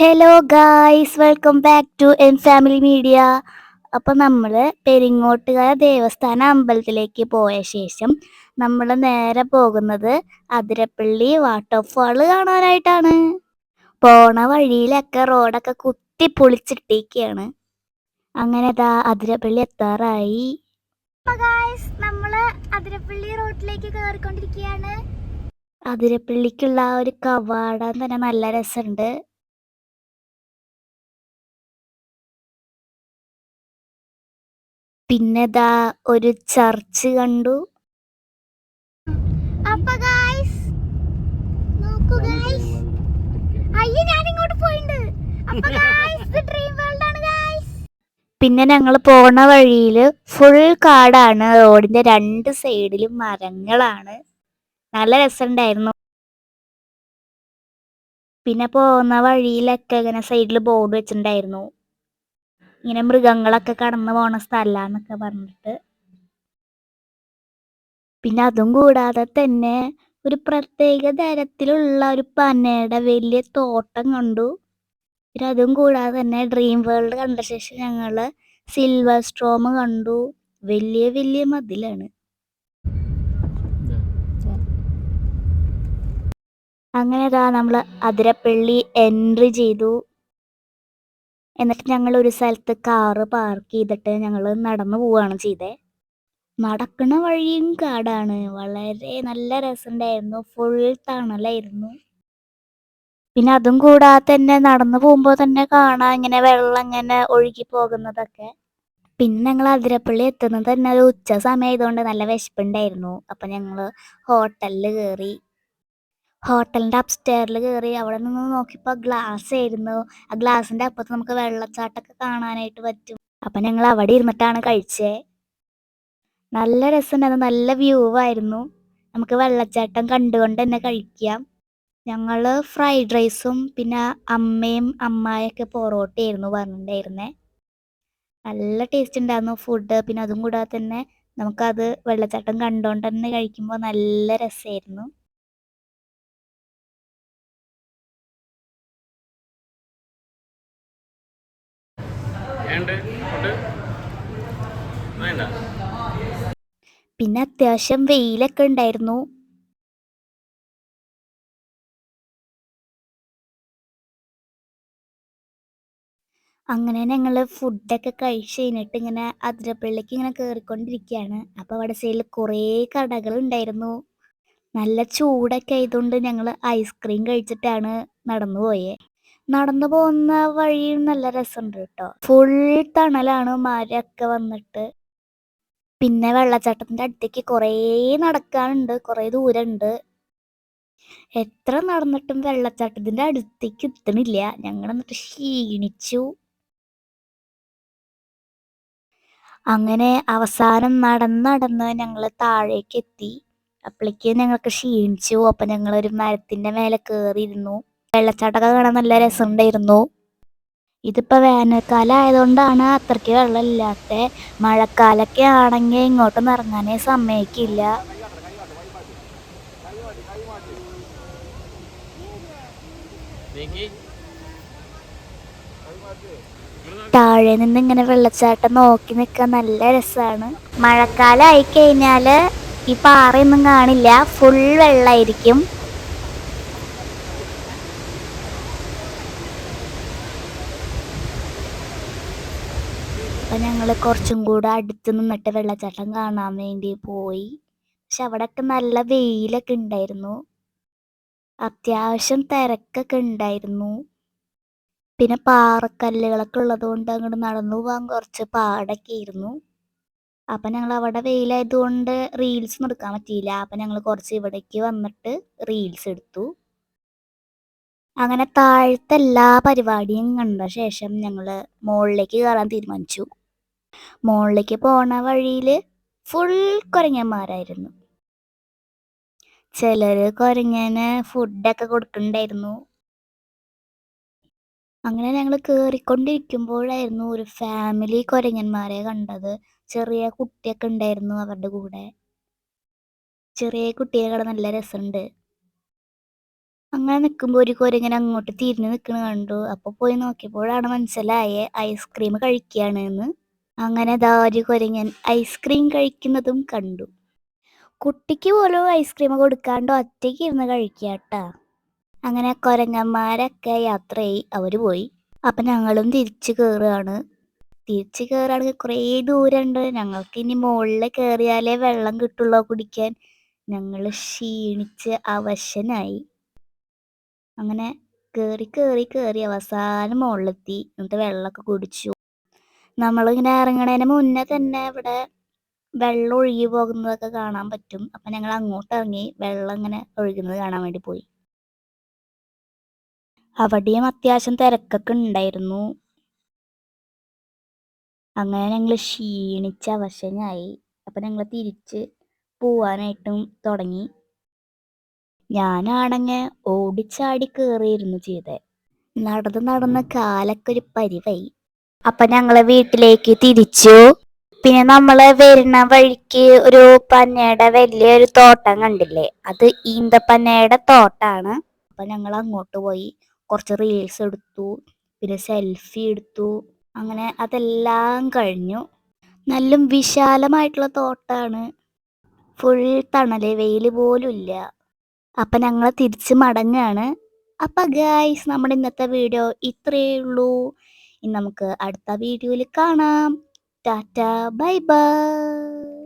Hello guys, welcome back to N family media. അപ്പോൾ നമ്മൾ പെരിങ്ങോട്ടുകര ദേവസ്ഥാന അമ്പലത്തിലേക്ക് പോയ ശേഷം നമ്മൾ നേരെ പോകുന്നത് അതിരപ്പള്ളി വാട്ടർഫാൾ കാണാനായിട്ടാണ്. പോണ വഴിയിലൊക്കെ റോഡൊക്കെ കുത്തി പൊളിച്ചിട്ടേക്കാണ്. അങ്ങനെ ദാ അതിരപ്പള്ളി എത്താറായി. നമ്മൾ അതിരപ്പള്ളി റോഡിലേക്ക് കയറിക്കൊണ്ടിരിക്കുകയാണ്. അതിരപ്പള്ളിക്കുള്ള ആ ഒരു കവാടം തന്നെ നല്ല രസമുണ്ട്. പിന്നെ ദാ ഒരു ചർച്ച് കണ്ടു. അപ്പൊ ഗായ്സ് നോക്കൂ ഗായ്സ്, അയ്യോ ഞാൻ ഇങ്ങോട്ട് പോയിണ്ട്. അപ്പൊ ഗായ്സ് ഇത് ഡ്രീം വേൾഡ് ആണ് ഗായ്സ്. പിന്നെ ഞങ്ങൾ പോണ വഴിയില് ഫുൾ കാടാണ്, റോഡിന്റെ രണ്ട് സൈഡിലും മരങ്ങളാണ്. നല്ല രസമുണ്ടായിരുന്നു. പിന്നെ പോകുന്ന വഴിയിലൊക്കെ ഇങ്ങനെ സൈഡിൽ ബോർഡ് വെച്ചിട്ടുണ്ടായിരുന്നു, ഇങ്ങനെ മൃഗങ്ങളൊക്കെ കടന്നു പോണ സ്ഥലാന്നൊക്കെ പറഞ്ഞിട്ട്. പിന്നെ അതും കൂടാതെ തന്നെ ഒരു പ്രത്യേക തരത്തിലുള്ള ഒരു പനയുടെ വലിയ തോട്ടം കണ്ടു. പിന്നെ അതും കൂടാതെ തന്നെ ഡ്രീം വേൾഡ് കണ്ട ശേഷം ഞങ്ങൾ സിൽവർ സ്ട്രോം കണ്ടു. വലിയ വലിയ മതിലാണ്. അങ്ങനെ നമ്മൾ അതിരപ്പള്ളി എൻട്രി ചെയ്തു. എന്നിട്ട് ഞങ്ങൾ ഒരു സ്ഥലത്ത് കാറ് പാർക്ക് ചെയ്തിട്ട് ഞങ്ങൾ നടന്നു പോവുകയാണ് ചെയ്തേ. നടക്കണ വഴിയും കാടാണ്, വളരെ നല്ല രസമുണ്ടായിരുന്നു. ഫുൾ തണലായിരുന്നു. പിന്നെ അതും കൂടാതെ തന്നെ നടന്നു പോകുമ്പോൾ തന്നെ കാണാം ഇങ്ങനെ വെള്ളം ഇങ്ങനെ ഒഴുകി പോകുന്നതൊക്കെ. പിന്നെ ഞങ്ങൾ അതിരപ്പള്ളി എത്തുന്നത് തന്നെ ഒരു ഉച്ച സമയമായതുകൊണ്ട് നല്ല വിശപ്പുണ്ടായിരുന്നു. അപ്പം ഞങ്ങൾ ഹോട്ടലിൽ കയറി. ഹോട്ടലിൻ്റെ അപ്സ്റ്റെയറിൽ കയറി അവിടെ നിന്ന് നോക്കിയപ്പോൾ ഗ്ലാസ് ആയിരുന്നു. ആ ഗ്ലാസിൻ്റെ അപ്പുറത്ത് നമുക്ക് വെള്ളച്ചാട്ടമൊക്കെ കാണാനായിട്ട് പറ്റും. അപ്പം ഞങ്ങൾ അവിടെ ഇരുന്നിട്ടാണ് കഴിച്ചേ. നല്ല രസമുണ്ടായിരുന്നു, നല്ല വ്യൂ ആയിരുന്നു. നമുക്ക് വെള്ളച്ചാട്ടം കണ്ടുകൊണ്ട് തന്നെ കഴിക്കാം. ഞങ്ങൾ ഫ്രൈഡ് റൈസും പിന്നെ അമ്മയും അമ്മായൊക്കെ പൊറോട്ടയായിരുന്നു പറഞ്ഞിട്ടുണ്ടായിരുന്നേ. നല്ല ടേസ്റ്റ് ഉണ്ടായിരുന്നു ഫുഡ്. പിന്നെ അതും കൂടാതെ തന്നെ നമുക്കത് വെള്ളച്ചാട്ടം കണ്ടുകൊണ്ട് തന്നെ കഴിക്കുമ്പോൾ നല്ല രസമായിരുന്നു. പിന്നെ അത്യാവശ്യം വെയിലൊക്കെ ഉണ്ടായിരുന്നു. അങ്ങനെ ഞങ്ങൾ ഫുഡൊക്കെ കഴിച്ച് കഴിഞ്ഞിട്ട് ഇങ്ങനെ അതിരപ്പള്ളിക്ക് ഇങ്ങനെ കയറിക്കൊണ്ടിരിക്കുകയാണ്. അപ്പോൾ അവിടെ സൈഡിൽ കുറേ കടകളുണ്ടായിരുന്നു. നല്ല ചൂടൊക്കെ ആയതുകൊണ്ട് ഞങ്ങൾ ഐസ്ക്രീം കഴിച്ചിട്ടാണ് നടന്നു പോയേ. നടന്നു പോകുന്ന വഴിയും നല്ല രസമുണ്ട് കേട്ടോ. ഫുൾ തണലാണ്, മരമൊക്കെ വന്നിട്ട്. പിന്നെ വെള്ളച്ചാട്ടത്തിന്റെ അടുത്തേക്ക് കുറേ നടക്കാനുണ്ട്, കുറേ ദൂരമുണ്ട്. എത്ര നടന്നിട്ടും വെള്ളച്ചാട്ടത്തിന്റെ അടുത്തേക്ക് എത്തണില്ല. ഞങ്ങൾ എന്നിട്ട് ക്ഷീണിച്ചു. അങ്ങനെ അവസാനം നടന്ന് ഞങ്ങൾ താഴേക്ക് എത്തി. അപ്പോഴേക്ക് ഞങ്ങൾക്ക് ക്ഷീണിച്ചു. അപ്പം ഞങ്ങൾ ഒരു മരത്തിന്റെ മേലെ കയറിയിരുന്നു. വെള്ളച്ചാട്ടമൊക്കെ കാണാൻ നല്ല രസമുണ്ടായിരുന്നു. ഇതിപ്പോ വേനൽക്കാലം ആയതുകൊണ്ടാണ് അത്രയ്ക്ക് വെള്ളമില്ലാത്ത. മഴക്കാലൊക്കെ ആണെങ്കിൽ ഇങ്ങോട്ടൊന്നും ഇറങ്ങാനേ സമ്മതിക്കില്ല. താഴെ നിന്ന് ഇങ്ങനെ വെള്ളച്ചാട്ടം നോക്കി നിൽക്കാൻ നല്ല രസമാണ്. മഴക്കാലം ആയിക്കഴിഞ്ഞാൽ ഈ പാറയൊന്നും കാണില്ല, ഫുൾ വെള്ളമായിരിക്കും. അപ്പം ഞങ്ങൾ കുറച്ചും കൂടെ അടുത്ത് നിന്നിട്ട് വെള്ളച്ചാട്ടം കാണാൻ വേണ്ടി പോയി. പക്ഷെ അവിടെയൊക്കെ നല്ല വെയിലൊക്കെ ഉണ്ടായിരുന്നു, അത്യാവശ്യം തിരക്കൊക്കെ ഉണ്ടായിരുന്നു. പിന്നെ പാറക്കല്ലുകളൊക്കെ ഉള്ളത് കൊണ്ട് അങ്ങോട്ട് നടന്നു പോകാൻ കുറച്ച് പാടൊക്കെ ആയിരുന്നു. അപ്പം ഞങ്ങൾ അവിടെ വെയിലായതുകൊണ്ട് റീൽസൊന്നും എടുക്കാൻ പറ്റിയില്ല. അപ്പം ഞങ്ങൾ കുറച്ച് ഇവിടേക്ക് വന്നിട്ട് റീൽസ് എടുത്തു. അങ്ങനെ താഴത്തെ എല്ലാ പരിപാടിയും കണ്ട ശേഷം ഞങ്ങൾ മുകളിലേക്ക് കയറാൻ തീരുമാനിച്ചു. മുകളിലേക്ക് പോണ വഴിയിൽ ഫുൾ കുരങ്ങന്മാരായിരുന്നു. ചിലർ കുരങ്ങനെ ഫുഡൊക്കെ കൊടുക്കുന്നുണ്ടായിരുന്നു. അങ്ങനെ ഞങ്ങൾ കയറിക്കൊണ്ടിരിക്കുമ്പോഴായിരുന്നു ഒരു ഫാമിലി കുരങ്ങന്മാരെ കണ്ടത്. ചെറിയ കുട്ടിയൊക്കെ ഉണ്ടായിരുന്നു അവരുടെ കൂടെ. ചെറിയ കുട്ടികളെ നല്ല രസമുണ്ട്. അങ്ങനെ നിൽക്കുമ്പോൾ ഒരു കുരങ്ങൻ അങ്ങോട്ട് തിരിഞ്ഞ് നിൽക്കണ കണ്ടു. അപ്പോൾ പോയി നോക്കിയപ്പോഴാണ് മനസ്സിലായേ ഐസ്ക്രീം കഴിക്കുകയാണ് എന്ന്. അങ്ങനെ ദാ ഒരു കുരങ്ങൻ ഐസ്ക്രീം കഴിക്കുന്നതും കണ്ടു. കുട്ടിക്ക് പോലും ഐസ്ക്രീം കൊടുക്കാണ്ട് ഒറ്റയ്ക്ക് ഇരുന്ന് കഴിക്കാട്ടാ. അങ്ങനെ കുരങ്ങന്മാരൊക്കെ യാത്രയായി അവർ പോയി. അപ്പം ഞങ്ങളും തിരിച്ചു കയറുകയാണ്. തിരിച്ചു കയറുകയാണെങ്കിൽ കുറേ ദൂരമുണ്ട്. ഞങ്ങൾക്ക് ഇനി മുകളിൽ കയറിയാലേ വെള്ളം കിട്ടുള്ളൂ കുടിക്കാൻ. ഞങ്ങൾ ക്ഷീണിച്ച് അവശനായി. അങ്ങനെ കയറി കയറി കയറി അവസാനം മുകളിലെത്തി. എന്നിട്ട് വെള്ളമൊക്കെ കുടിച്ചു. നമ്മളിങ്ങനെ ഇറങ്ങണതിന് മുന്നേ തന്നെ ഇവിടെ വെള്ളം ഒഴുകി പോകുന്നതൊക്കെ കാണാൻ പറ്റും. അപ്പം ഞങ്ങൾ അങ്ങോട്ട് ഇറങ്ങി വെള്ളം ഇങ്ങനെ ഒഴുകുന്നത് കാണാൻ വേണ്ടി പോയി. അവിടെയും അത്യാവശ്യം തിരക്കൊക്കെ ഉണ്ടായിരുന്നു. അങ്ങനെ ഞങ്ങൾ ക്ഷീണിച്ച് അവശനായി. അപ്പം ഞങ്ങൾ തിരിച്ച് പോവാനായിട്ടും തുടങ്ങി. ഞാനാണെങ്കിൽ ഓടിച്ചാടി കയറിയിരുന്നു ചെയ്തേ. നടന്ന് നടന്ന് കാലൊക്കെ ഒരു പരിവായി. അപ്പം ഞങ്ങൾ വീട്ടിലേക്ക് തിരിച്ചു. പിന്നെ നമ്മൾ വരുന്ന വഴിക്ക് ഒരു പനയുടെ വലിയൊരു തോട്ടം കണ്ടില്ലേ, അത് ഈന്തപ്പനയുടെ തോട്ടാണ്. അപ്പം ഞങ്ങൾ അങ്ങോട്ട് പോയി കുറച്ച് റീൽസ് എടുത്തു, പിന്നെ സെൽഫി എടുത്തു. അങ്ങനെ അതെല്ലാം കഴിഞ്ഞു. നല്ല വിശാലമായിട്ടുള്ള തോട്ടാണ്. ഫുൾ തണല്, വെയിൽ പോലും ഇല്ല. അപ്പം ഞങ്ങൾ തിരിച്ച് മടങ്ങാണ്. അപ്പം ഗായ്സ്, നമ്മുടെ ഇന്നത്തെ വീഡിയോ ഇത്രയേ ഉള്ളൂ. ഇനി നമുക്ക് അടുത്ത വീഡിയോയിൽ കാണാം. Tata, bye bye.